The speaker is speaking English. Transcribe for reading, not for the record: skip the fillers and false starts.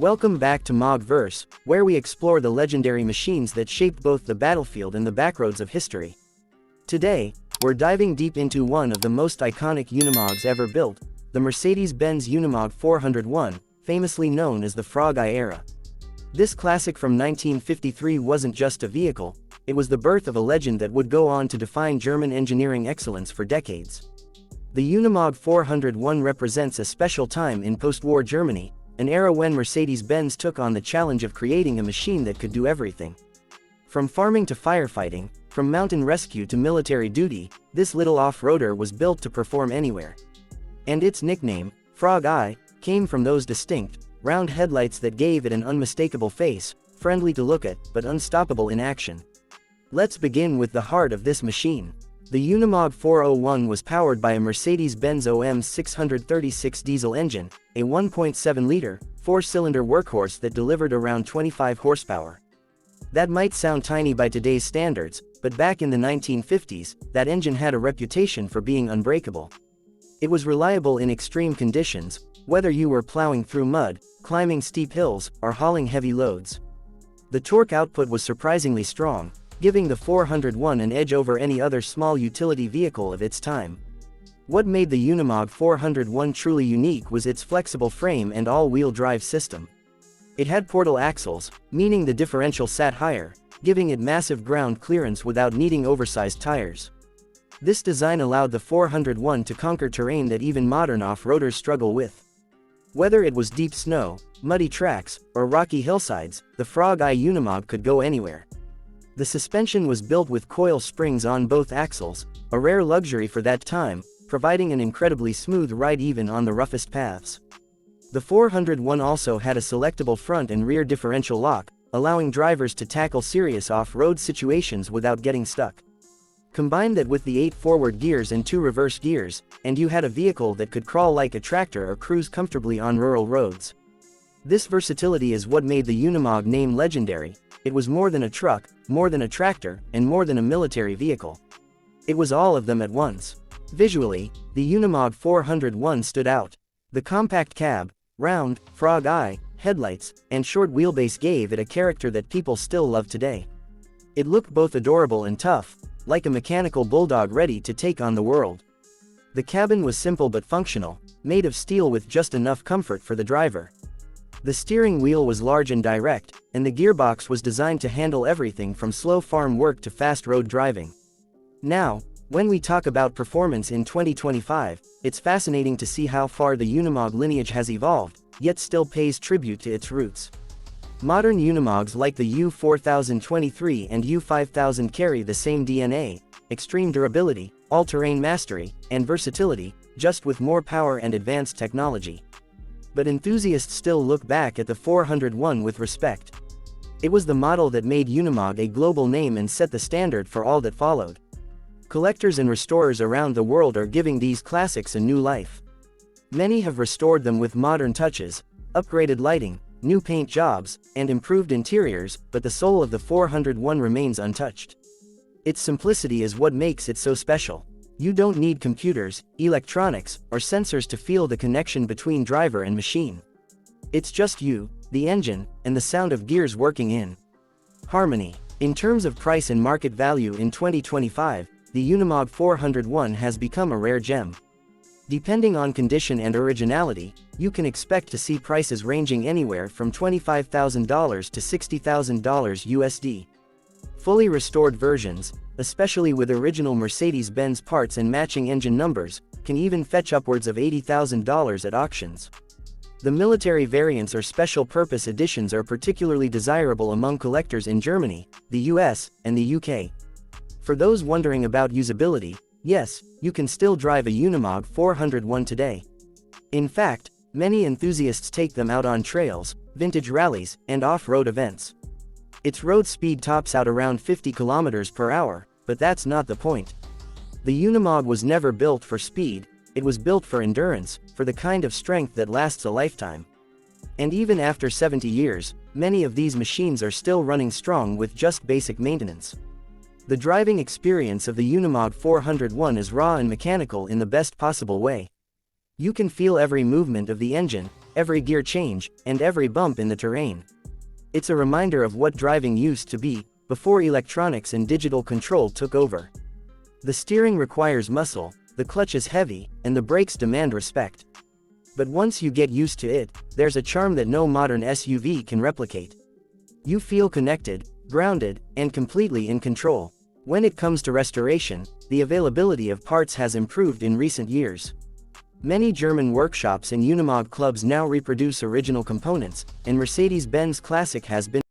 Welcome back to Mogverse, where we explore the legendary machines that shaped both the battlefield and the backroads of history. Today, we're diving deep into one of the most iconic Unimogs ever built, the Mercedes-Benz Unimog 401, famously known as the Frog Eye era. This classic from 1953 wasn't just a vehicle, it was the birth of a legend that would go on to define German engineering excellence for decades. The Unimog 401 represents a special time in post-war Germany, an era when Mercedes-Benz took on the challenge of creating a machine that could do everything. From farming to firefighting, from mountain rescue to military duty, this little off-roader was built to perform anywhere. And its nickname, Frog Eye, came from those distinct, round headlights that gave it an unmistakable face, friendly to look at, but unstoppable in action. Let's begin with the heart of this machine. The Unimog 401 was powered by a Mercedes-Benz OM 636 diesel engine, a 1.7-liter, 4-cylinder workhorse that delivered around 25 horsepower. That might sound tiny by today's standards, but back in the 1950s, that engine had a reputation for being unbreakable. It was reliable in extreme conditions, whether you were plowing through mud, climbing steep hills, or hauling heavy loads. The torque output was surprisingly strong, giving the 401 an edge over any other small utility vehicle of its time. What made the Unimog 401 truly unique was its flexible frame and all-wheel drive system. It had portal axles, meaning the differential sat higher, giving it massive ground clearance without needing oversized tires. This design allowed the 401 to conquer terrain that even modern off-roaders struggle with. Whether it was deep snow, muddy tracks, or rocky hillsides, the Frog Eye Unimog could go anywhere. The suspension was built with coil springs on both axles, a rare luxury for that time, providing an incredibly smooth ride even on the roughest paths. The 401 also had a selectable front and rear differential lock, allowing drivers to tackle serious off-road situations without getting stuck. Combine that with the 8 forward gears and 2 reverse gears, and you had a vehicle that could crawl like a tractor or cruise comfortably on rural roads. This versatility is what made the Unimog name legendary. It was more than a truck, more than a tractor, and more than a military vehicle. It was all of them at once. Visually, the Unimog 401 stood out. The compact cab, round, frog eye, headlights, and short wheelbase gave it a character that people still love today. It looked both adorable and tough, like a mechanical bulldog ready to take on the world. The cabin was simple but functional, made of steel with just enough comfort for the driver. The steering wheel was large and direct, and the gearbox was designed to handle everything from slow farm work to fast road driving. Now, when we talk about performance in 2025, it's fascinating to see how far the Unimog lineage has evolved, yet still pays tribute to its roots. Modern Unimogs like the U4023 and U5000 carry the same DNA, extreme durability, all-terrain mastery, and versatility, just with more power and advanced technology. But enthusiasts still look back at the 401 with respect. It was the model that made Unimog a global name and set the standard for all that followed. Collectors and restorers around the world are giving these classics a new life. Many have restored them with modern touches, upgraded lighting, new paint jobs, and improved interiors, but the soul of the 401 remains untouched. Its simplicity is what makes it so special. You don't need computers, electronics, or sensors to feel the connection between driver and machine. It's just you, the engine, and the sound of gears working in harmony. In terms of price and market value in 2025, the Unimog 401 has become a rare gem. Depending on condition and originality, you can expect to see prices ranging anywhere from $25,000 to $60,000 USD. Fully restored versions, especially with original Mercedes-Benz parts and matching engine numbers, can even fetch upwards of $80,000 at auctions. The military variants or special purpose editions are particularly desirable among collectors in Germany, the US, and the UK. For those wondering about usability, yes, you can still drive a Unimog 401 today. In fact, many enthusiasts take them out on trails, vintage rallies, and off-road events. Its road speed tops out around 50 km per hour, but that's not the point. The Unimog was never built for speed, it was built for endurance, for the kind of strength that lasts a lifetime. And even after 70 years, many of these machines are still running strong with just basic maintenance. The driving experience of the Unimog 401 is raw and mechanical in the best possible way. You can feel every movement of the engine, every gear change, and every bump in the terrain. It's a reminder of what driving used to be, before electronics and digital control took over. The steering requires muscle, the clutch is heavy, and the brakes demand respect. But once you get used to it, there's a charm that no modern SUV can replicate. You feel connected, grounded, and completely in control. When it comes to restoration, the availability of parts has improved in recent years. Many German workshops and Unimog clubs now reproduce original components, and Mercedes-Benz Classic has been